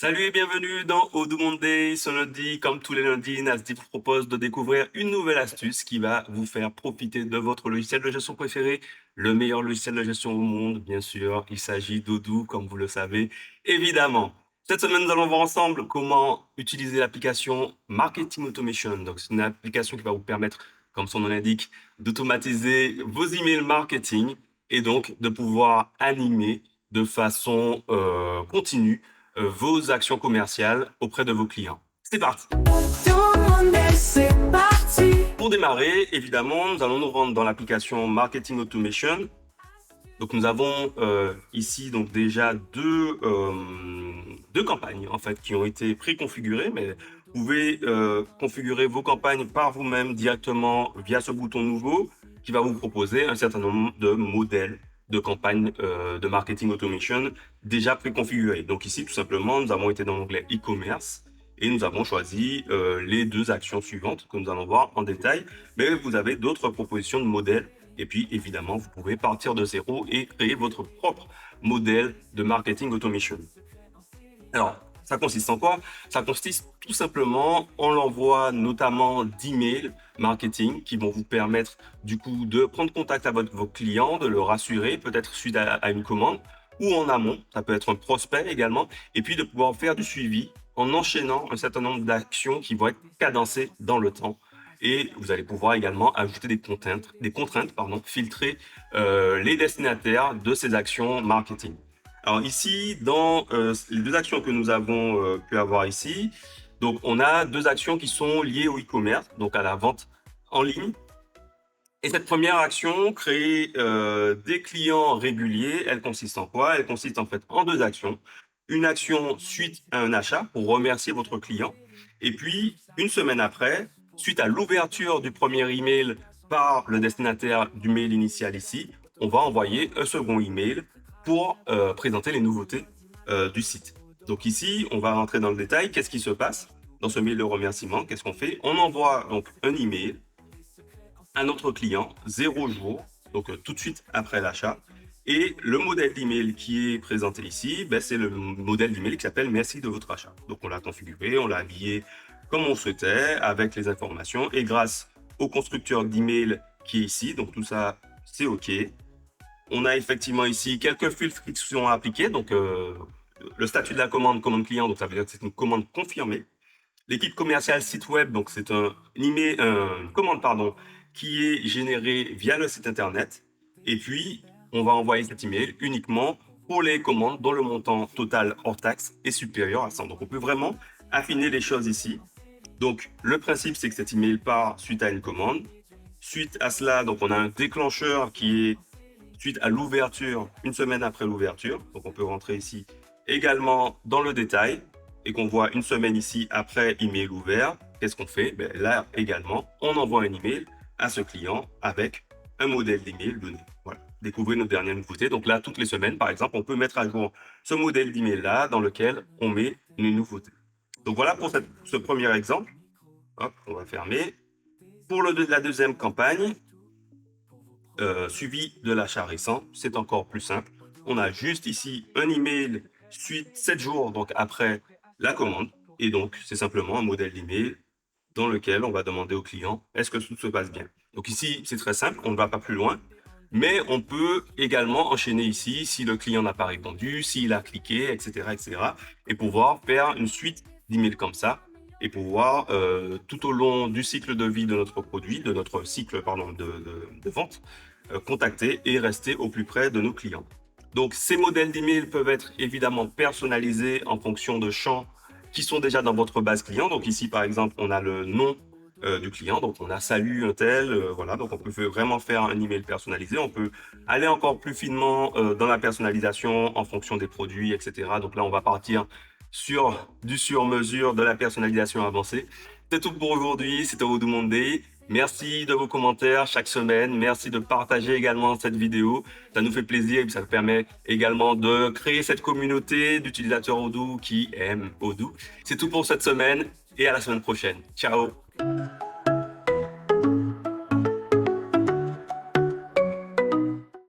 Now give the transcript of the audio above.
Salut et bienvenue dans Odoo Monday. Ce lundi, comme tous les lundis, Nasdaq vous propose de découvrir une nouvelle astuce qui va vous faire profiter de votre logiciel de gestion préféré, le meilleur logiciel de gestion au monde, bien sûr. Il s'agit d'Odoo, comme vous le savez, évidemment. Cette semaine, nous allons voir ensemble comment utiliser l'application Marketing Automation. Donc, c'est une application qui va vous permettre, comme son nom l'indique, d'automatiser vos emails marketing et donc de pouvoir animer de façon continue vos actions commerciales auprès de vos clients. C'est parti. C'est parti. Pour démarrer, évidemment, nous allons nous rendre dans l'application Marketing Automation. Donc, nous avons ici donc déjà deux campagnes en fait qui ont été préconfigurées, mais vous pouvez configurer vos campagnes par vous-même directement via ce bouton nouveau qui va vous proposer un certain nombre de modèles de campagnes de marketing automation déjà préconfigurées. Donc ici, tout simplement, nous avons été dans l'onglet e-commerce et nous avons choisi les deux actions suivantes que nous allons voir en détail. Mais vous avez d'autres propositions de modèles. Et puis, évidemment, vous pouvez partir de zéro et créer votre propre modèle de marketing automation. Alors, ça consiste en quoi? Ça consiste tout simplement en l'envoi notamment d'emails marketing qui vont vous permettre du coup de prendre contact avec vos clients, de le rassurer, peut-être suite à une commande ou en amont, ça peut être un prospect également, et puis de pouvoir faire du suivi en enchaînant un certain nombre d'actions qui vont être cadencées dans le temps. Et vous allez pouvoir également ajouter des contraintes, filtrer les destinataires de ces actions marketing. Alors ici, dans les deux actions que nous avons pu avoir ici, donc on a deux actions qui sont liées au e-commerce, donc à la vente en ligne. Et cette première action, créer des clients réguliers, elle consiste en quoi? Elle consiste en fait en deux actions. Une action suite à un achat pour remercier votre client. Et puis, une semaine après, suite à l'ouverture du premier email par le destinataire du mail initial ici, on va envoyer un second email pour présenter les nouveautés du site. Donc ici, on va rentrer dans le détail. Qu'est-ce qui se passe dans ce mail de remerciement? Qu'est-ce qu'on fait? On envoie donc un email à notre client 0 jour, donc tout de suite après l'achat. Et le modèle d'email qui est présenté ici, ben, c'est le modèle d'email qui s'appelle Merci de votre achat. Donc on l'a configuré, on l'a habillé comme on souhaitait avec les informations et grâce au constructeur d'email qui est ici, donc tout ça c'est OK. On a effectivement ici quelques filtres qui sont appliqués, donc le statut de la commande client, donc ça veut dire que c'est une commande confirmée. L'équipe commerciale site web, donc c'est une commande qui est générée via le site internet. Et puis, on va envoyer cet email uniquement pour les commandes dont le montant total hors taxe est supérieur à 100. Donc, on peut vraiment affiner les choses ici. Donc, le principe, c'est que cet email part suite à une commande. Suite à cela, donc on a un déclencheur qui est suite à l'ouverture, une semaine après l'ouverture. Donc, on peut rentrer ici également dans le détail et qu'on voit une semaine ici après email ouvert, qu'est-ce qu'on fait? Ben, là également, on envoie un email à ce client avec un modèle d'email donné. Voilà, découvrez nos dernières nouveautés. Donc là, toutes les semaines, par exemple, on peut mettre à jour ce modèle d'email-là dans lequel on met une nouveauté. Donc voilà pour ce premier exemple. Hop, on va fermer. Pour la deuxième campagne, suivi de l'achat récent, c'est encore plus simple. On a juste ici un email suite 7 jours donc après la commande. Et donc, c'est simplement un modèle d'email dans lequel on va demander au client est-ce que tout se passe bien. Donc ici, c'est très simple, on ne va pas plus loin. Mais on peut également enchaîner ici si le client n'a pas répondu, s'il a cliqué, etc., etc. Et pouvoir faire une suite d'emails comme ça et pouvoir tout au long du cycle de vie de notre produit, de notre cycle de vente, contacter et rester au plus près de nos clients. Donc ces modèles d'email peuvent être évidemment personnalisés en fonction de champs qui sont déjà dans votre base client. Donc ici par exemple on a le nom du client, donc on a salut un tel, voilà, donc on peut vraiment faire un email personnalisé. On peut aller encore plus finement dans la personnalisation en fonction des produits, etc. Donc là on va partir sur du sur-mesure, de la personnalisation avancée. C'est tout pour aujourd'hui, c'était Odoo Monday. Merci de vos commentaires chaque semaine. Merci de partager également cette vidéo. Ça nous fait plaisir et ça nous permet également de créer cette communauté d'utilisateurs Odoo qui aiment Odoo. C'est tout pour cette semaine et à la semaine prochaine. Ciao!